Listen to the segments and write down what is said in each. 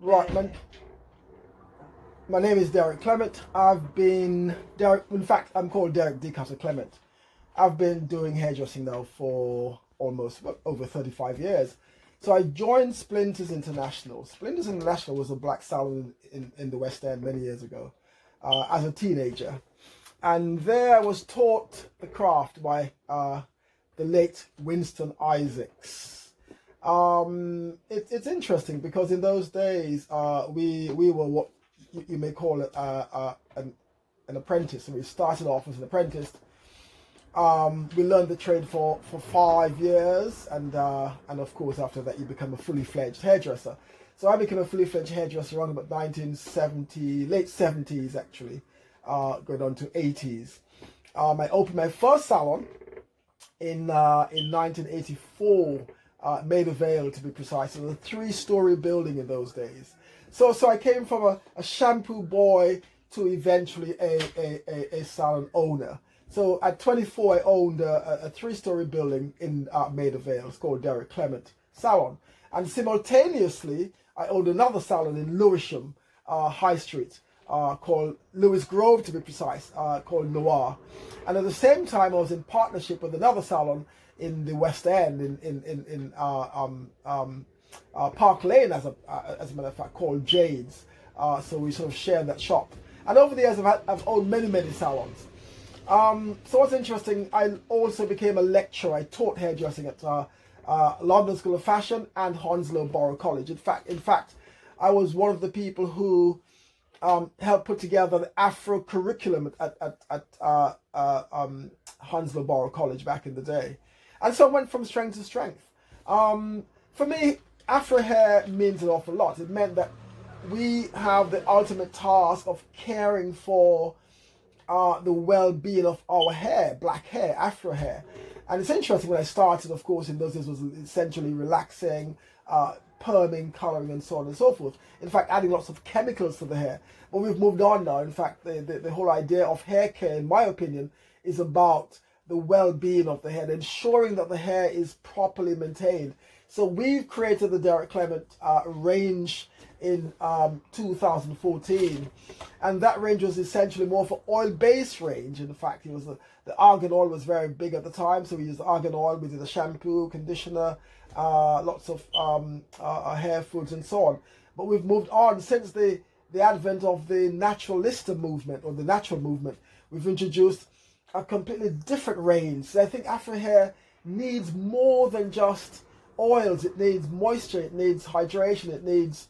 Right, my name is Derek Clement. I've been Derek. In fact, I'm called Derek DeCUTTER CLEMENT. I've been doing hairdressing now for almost over 35 years. So I joined Splinters International. Splinters International was a black salon in the West End many years ago, as a teenager, and there I was taught the craft by the late Winston Isaacs. It's interesting because in those days we were what you may call it an apprentice. So we started off as an apprentice. We learned the trade for 5 years, and of course after that you become a fully fledged hairdresser. So I became a fully fledged hairdresser around about 1970, late 70s actually, going on to 80s. I opened my first salon in 1984, Maida Vale to be precise. It was a three-story building in those days. So I came from a shampoo boy to eventually a salon owner. So at 24, I owned a three-story building in Maida Vale. It's called Derek Clement Salon. And simultaneously, I owned another salon in Lewisham High Street, called Lewis Grove to be precise, called Noir. And at the same time, I was in partnership with another salon in the West End, in Park Lane, as a matter of fact, called Jade's. So we sort of shared that shop. And over the years, I've owned many salons. So what's interesting, I also became a lecturer. I taught hairdressing at London School of Fashion and Hounslow Borough College. In fact, I was one of the people who helped put together the Afro curriculum at Hounslow Borough College back in the day. And so I went from strength to strength. For me, Afro hair means an awful lot. It meant that we have the ultimate task of caring for the well-being of our hair, black hair, Afro hair. And it's interesting, when I started, of course, in those days, was essentially relaxing, perming, coloring, and so on and so forth. In fact, adding lots of chemicals to the hair. But we've moved on now. In fact, the whole idea of hair care, in my opinion, is about the well-being of the hair, ensuring that the hair is properly maintained. So we've created the Derek Clement range in 2014, and that range was essentially more for oil-based range. In fact, it was the argan oil was very big at the time, so we used argan oil. We did a shampoo, conditioner, lots of hair foods, and so on. But we've moved on since the advent of the naturalista movement, or the natural movement. We've introduced a completely different range. So I think Afro hair needs more than just oils. It needs moisture, it needs hydration, it needs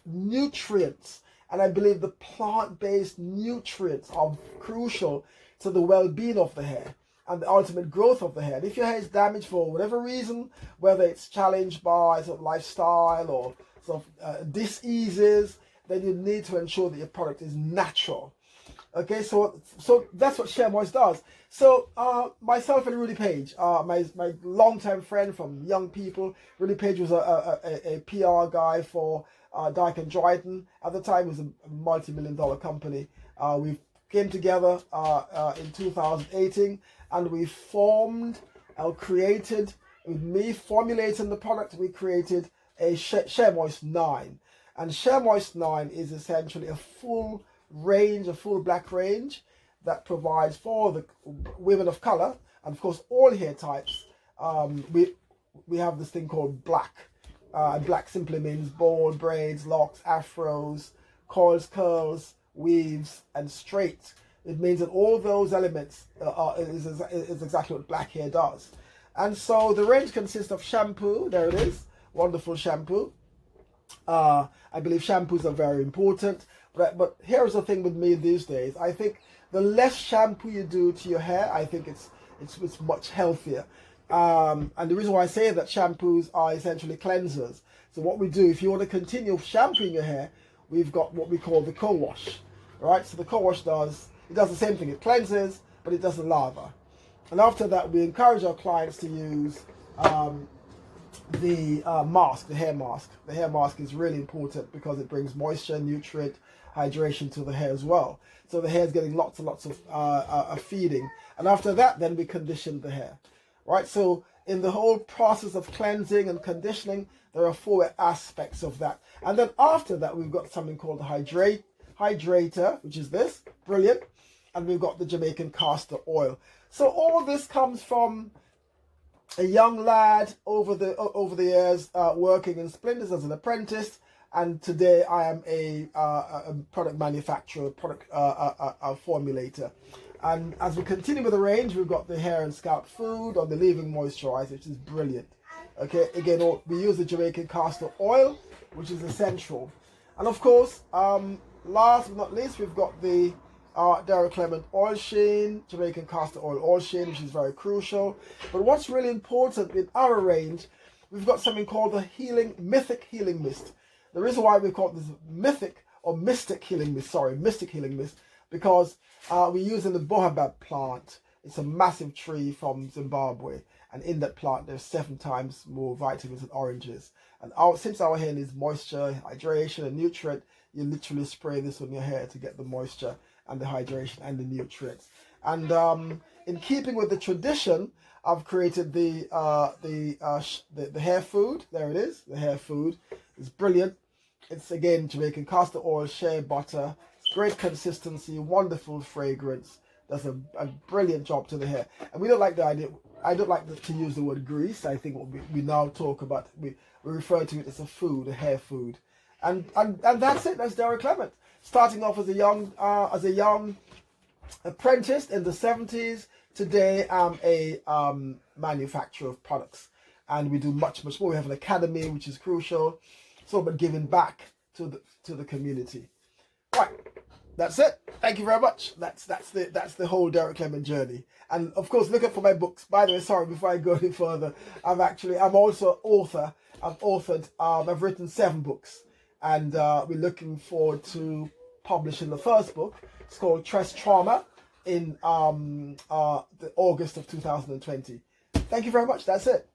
nutrients. And I believe the plant-based nutrients are crucial to the well-being of the hair and the ultimate growth of the hair. And if your hair is damaged for whatever reason, whether it's challenged by sort of lifestyle or sort of diseases, then you need to ensure that your product is natural. Okay, so that's what Share Moist does. So myself and Rudy Page, my longtime friend from young people. Rudy Page was a PR guy for Dyke and Dryden. At the time, it was a multi-million-dollar company. We came together in 2018, and we formed, created, with me formulating the product, we created a Share Moist 9. And Share Moist 9 is essentially a full black range that provides for the women of color, and of course all hair types. We have this thing called black. Black simply means bald, braids, locks, afros, coils, curls, weaves, and straight. It means that all those elements is exactly what black hair does. And so the range consists of shampoo. There it is, wonderful shampoo. I believe shampoos are very important. But here's the thing with me these days. I think the less shampoo you do to your hair, I think it's much healthier. And the reason why I say that, shampoos are essentially cleansers. So what we do, if you want to continue shampooing your hair, we've got what we call the co-wash. Right? So the co-wash does the same thing. It cleanses, but it doesn't lather. And after that, we encourage our clients to use the mask, the hair mask. The hair mask is really important because it brings moisture, nutrient, hydration to the hair as well. So the hair is getting lots and lots of feeding. And after that, then we condition the hair. Right? So in the whole process of cleansing and conditioning, there are 4 aspects of that. And then after that, we've got something called the hydrator, which is this, brilliant. And we've got the Jamaican castor oil. So all of this comes from a young lad over the years working in Splinters as an apprentice, and today I am a product manufacturer, product formulator. And as we continue with the range, we've got the hair and scalp food or the leave-in moisturizer, which is brilliant. Okay, again, we use the Jamaican castor oil, which is essential. And of course, last but not least, we've got the DeCUTTER Clement oil sheen, Jamaican castor oil sheen, which is very crucial. But what's really important in our range, we've got something called the mythic healing mist. The reason why we call this mystic healing mist, because we're using the bohabab plant. It's a massive tree from Zimbabwe, and in that plant there's 7 times more vitamins than oranges. And since our hair needs moisture, hydration, and nutrient, you literally spray this on your hair to get the moisture and the hydration and the nutrients. And in keeping with the tradition, I've created the hair food. There it is. The hair food is brilliant. It's again Jamaican castor oil, shea butter. Great consistency, wonderful fragrance. Does a brilliant job to the hair. And we don't like the idea. I don't like to use the word grease. I think what we now talk about, we refer to it as a food, a hair food. And that's it. That's DeCUTTER Clement. Starting off as a young apprentice in the 70s. Today I'm a manufacturer of products, and we do much more. We have an academy, which is crucial. So we're giving back to the community. Right, that's it. Thank you very much. That's the whole DeCUTTER Clement journey. And of course, look out for my books. By the way, sorry, before I go any further, I'm also author. I've written 7 books, and we're looking forward to publishing the first book. It's called Stress Trauma in the August of 2020. Thank you very much. That's it.